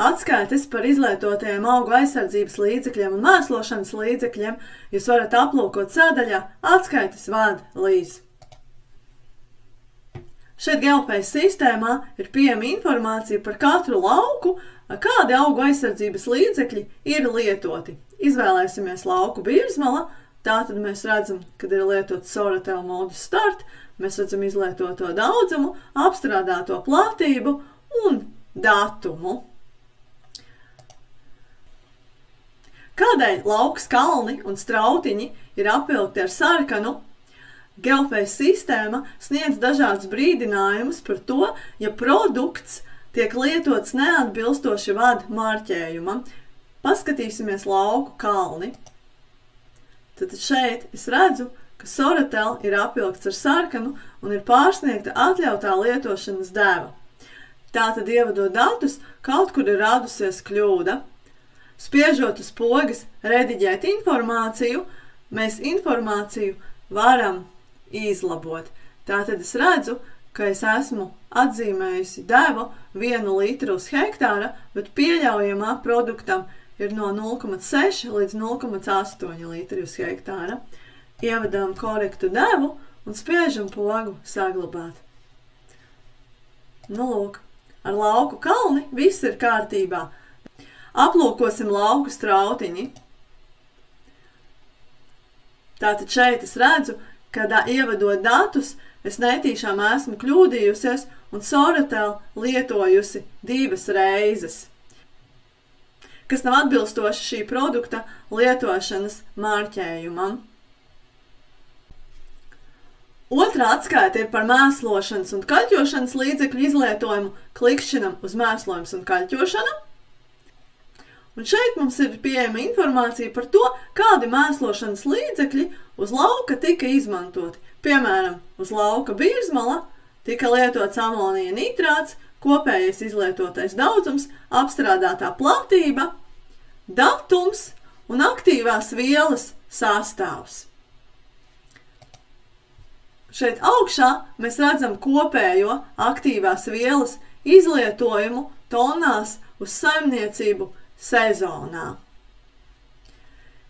atskaites par izlietotajiem augu aizsardzības līdzekļiem un mēslošanas līdzekļiem jūs varat aplūkot sadaļā Atskaites vada līdz. Šeit GeoPace sistēmā ir pieejama informācija par katru lauku, kādi augu aizsardzības līdzekļi ir lietoti. Izvēlēsimies lauku Birzmala, tātad mēs redzam, kad ir lietots Soratel modus start, mēs redzam izlietoto daudzumu, apstrādāto platību un datumu. Kādēļ lauks kalni un strautiņi ir apvilkti ar sarkanu? GeoPace sistēma sniedz dažādus brīdinājumus par to, ja produkts tiek lietots neatbilstoši vada marķējumam. Paskatīsimies lauku kalni. Tad šeit es redzu, ka Soratel ir apvilkts ar sarkanu un ir pārsniegta atļautā lietošanas deva. Tātad ievadot datus, kaut kur ir radusies kļūda. Spiežot uz pogas rediģēt informāciju, mēs informāciju varam izlabot. Tātad es redzu, ka es esmu atzīmējusi devu 1 litru uz hektāra, bet pieļaujamā produktam ir no 0,6 līdz 0,8 litri uz hektāra. Ievadām korektu devu un spiežam pogu saglabāt. Nu lūk, ar lauku kalni viss ir kārtībā. Aplūkosim lauku strautiņi. Tātad šeit es redzu, kad ievadot datus, es netīšām esmu kļūdījusies un Soratel lietojusi 2 reizes, kas nav atbilstoši šī produkta lietošanas marķējumam. Otrā atskaite ir par mēslošanas un kaļķošanas līdzekļu izlietojumu. Klikšķinam uz mēslojums un kaļķošana. Un šeit mums ir pieejama informācija par to, kādi mēslošanas līdzekļi uz lauka tika izmantoti. Piemēram, uz lauka Birzmala tika lietots amonija nitrāts, kopējais izlietotais daudzums, apstrādātā platība, datums un aktīvās vielas sastāvs. Šeit augšā mēs redzam kopējo aktīvās vielas izlietojumu tonās uz saimniecību sezonā.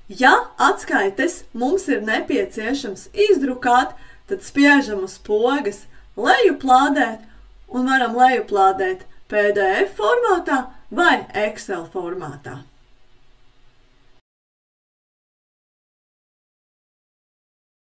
Ja atskaites mums ir nepieciešams izdrukāt, tad spiežam uz pogas lejuplādēt un varam lejuplādēt PDF formātā vai Excel formātā.